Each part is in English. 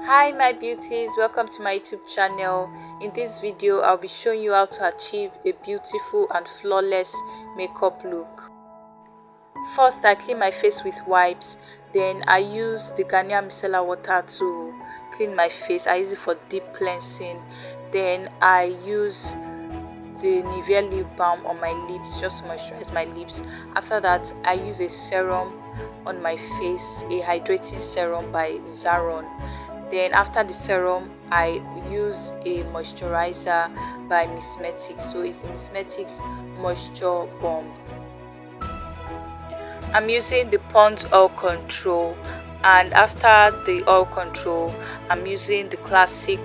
Hi my beauties, welcome to my YouTube channel. In this video I'll be showing you how to achieve a beautiful and flawless makeup look. First, I clean my face with wipes, then I use the Garnier Micellar water to clean my face. I use it for deep cleansing. Then I use the Nivea Lip Balm on my lips just to moisturize my lips. After that, I use a serum on my face, a hydrating serum by Zaron. Then after the serum, I use a moisturizer by MsMetics. So it's the MsMetics Moisture Bomb. I'm using the Pond's Oil Control, and after the oil control, I'm using the classic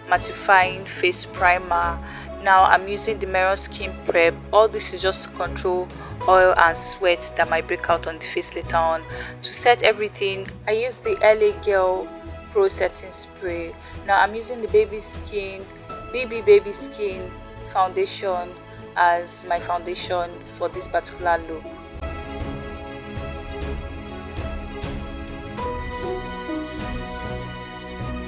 mattifying face primer. Now I'm using the Mehron skin prep. All this is just to control oil and sweat that might break out on the face later on. To set everything, I use the Elegance Pro Setting Spray. Now I'm using the Baby Skin foundation as my foundation for this particular look.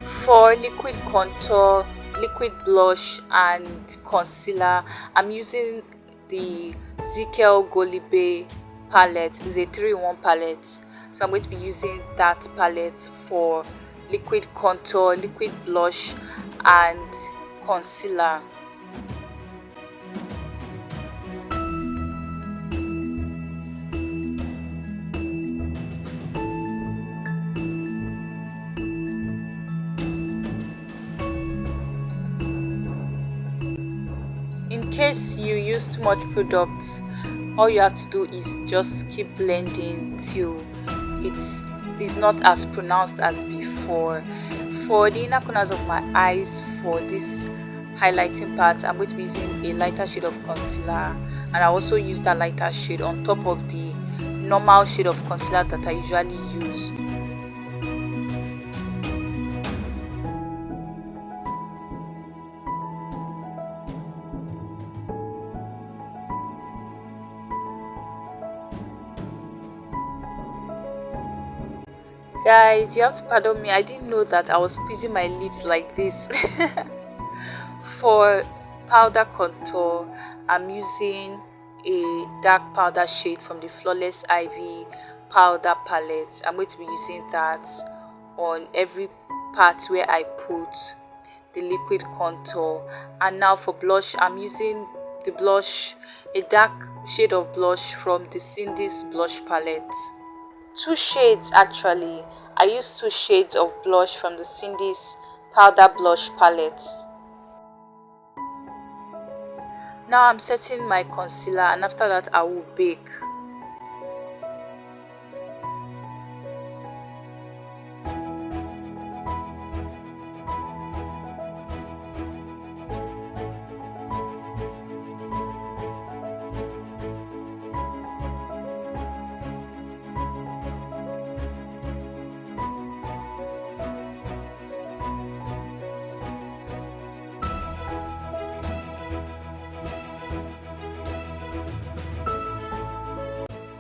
For liquid contour, liquid blush and concealer, I'm using the Zikel Golibe palette. It's a 3-in-1 palette, so I'm going to be using that palette for liquid contour, liquid blush and concealer. In case you use too much product, all you have to do is just keep blending till it's not as pronounced as before. For the inner corners of my eyes, for this highlighting part, I'm going to be using a lighter shade of concealer, and I also use that lighter shade on top of the normal shade of concealer that I usually use. Guys, you have to pardon me, I didn't know that I was squeezing my lips like this. For powder contour, I'm using a dark powder shade from the Flawless Ivy powder palette. I'm going to be using that on every part where I put the liquid contour. And now for blush, I'm using the blush, a dark shade of blush from the Ceendies blush palette. 2 shades actually. I used 2 shades of blush from the Ceendies powder blush palette. Now I'm setting my concealer, and after that I will bake.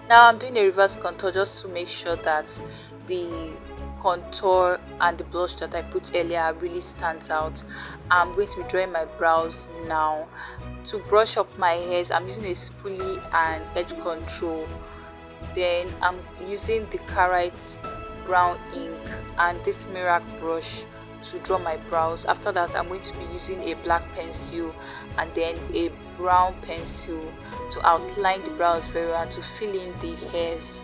Now I'm doing a reverse contour just to make sure that the contour and the blush that I put earlier really stands out. I'm going to be drawing my brows now. To brush up my hairs, I'm using a spoolie and edge control. Then I'm using the Karité Brown Ink and this Merak brush to draw my brows. After that, I'm going to be using a black pencil and then a brown pencil to outline the brows very well and to fill in the hairs.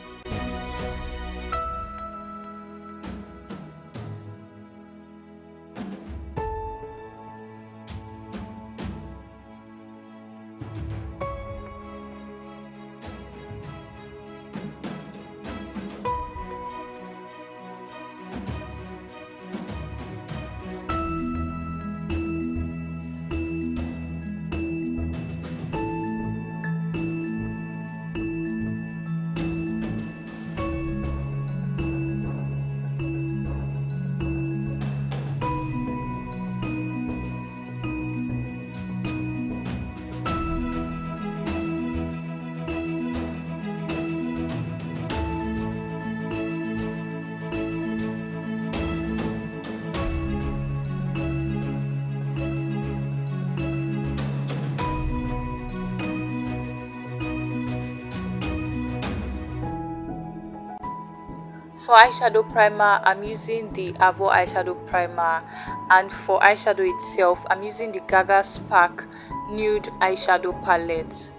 For eyeshadow primer, I'm using the Avour eyeshadow primer, and for eyeshadow itself, I'm using the Gagaspark Nude eyeshadow palette.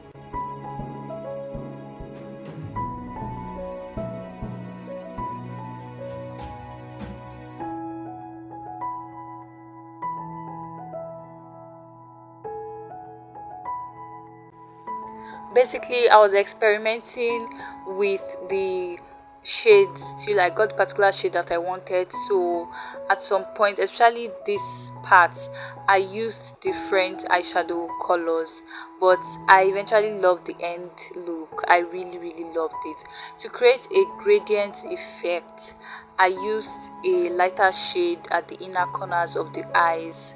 Basically, I was experimenting with the shades till I got the particular shade that I wanted. So at some point, especially this part, I used different eyeshadow colors, but I eventually loved the end look. I really loved it. To create a gradient effect, I used a lighter shade at the inner corners of the eyes.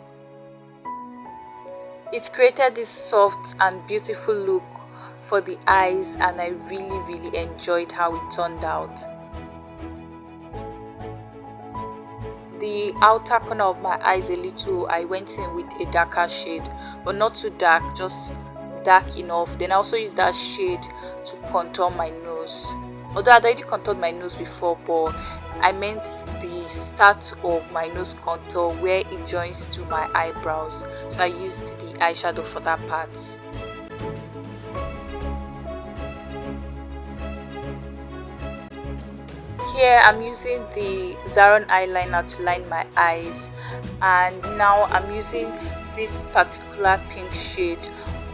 It created this soft and beautiful look for the eyes, and I really enjoyed how it turned out. The outer corner of my eyes a little, I went in with a darker shade, but not too dark, just dark enough. Then I also used that shade to contour my nose. Although I'd already contoured my nose before, but I meant the start of my nose contour where it joins to my eyebrows. So I used the eyeshadow for that part. Here I'm using the Zaron Eyeliner to line my eyes, and now I'm using this particular pink shade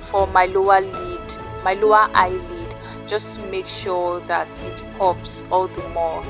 for my lower eyelid, just to make sure that it pops all the more.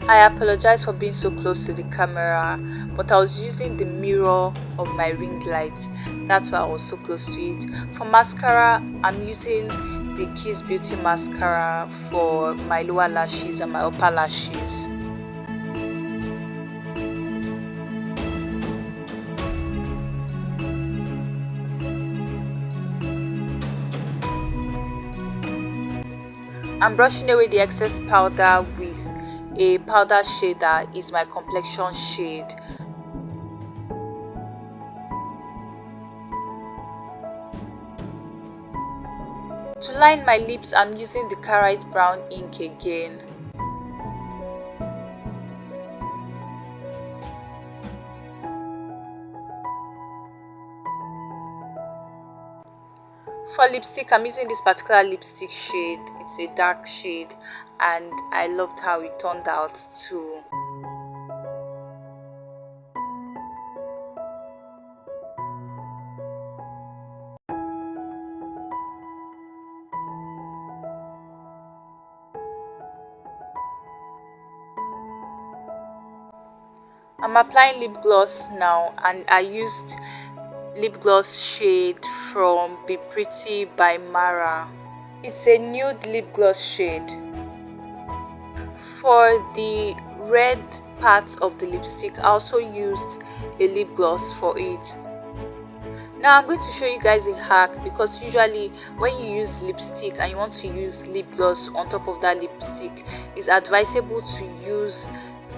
I apologize for being so close to the camera, but I was using the mirror of my ring light. That's why I was so close to it. For mascara, I'm using the Kiss Beauty mascara for my lower lashes and my upper lashes. I'm brushing away the excess powder with a powder shade that is my complexion shade. To line my lips, I'm using the Karité Brown Ink again. For lipstick, I'm using this particular lipstick shade. It's a dark shade, and I loved how it turned out too. I'm applying lip gloss now, and I used lip gloss shade from Be Pretty by Mara. It's a nude lip gloss shade. For the red part of the lipstick, I also used a lip gloss for it. Now I'm going to show you guys a hack, because usually when you use lipstick and you want to use lip gloss on top of that lipstick, it's advisable to use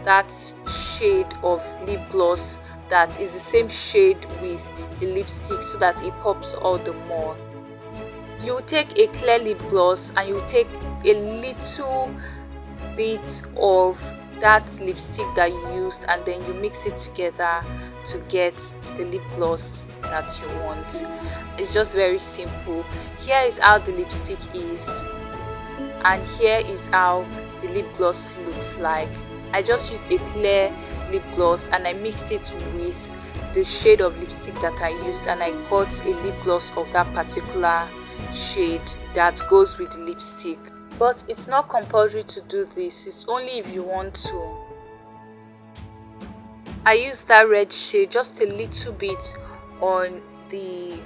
that shade of lip gloss that is the same shade with the lipstick, so that it pops all the more. You take a clear lip gloss and you take a little bit of that lipstick that you used, and then you mix it together to get the lip gloss that you want. It's just very simple. Here is how the lipstick is, and here is how the lip gloss looks like. I just used a clear lip gloss and I mixed it with the shade of lipstick that I used, and I got a lip gloss of that particular shade that goes with the lipstick. But it's not compulsory to do this, it's only if you want to. I used that red shade just a little bit on the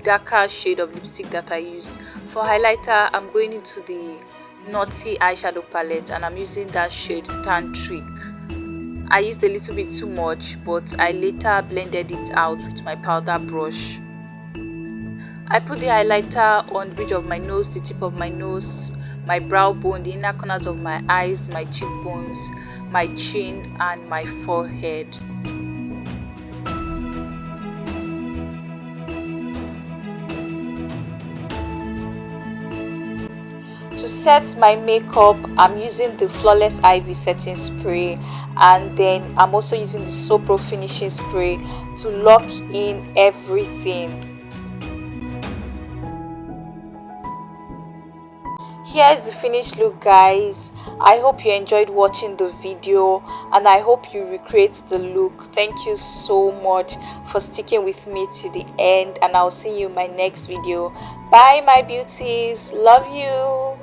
darker shade of lipstick that I used. For highlighter, I'm going into the Naughty eyeshadow palette and I'm using that shade Tantric. I used a little bit too much, but I later blended it out with my powder brush. I put the highlighter on the bridge of my nose, the tip of my nose, my brow bone, the inner corners of my eyes, my cheekbones, my chin and my forehead. To set my makeup, I'm using the Flawless Ivy setting spray, and then I'm also using the So Pro finishing spray to lock in everything. Here is the finished look, guys. I hope you enjoyed watching the video and I hope you recreate the look. Thank you so much for sticking with me to the end, and I'll see you in my next video. Bye my beauties, love you.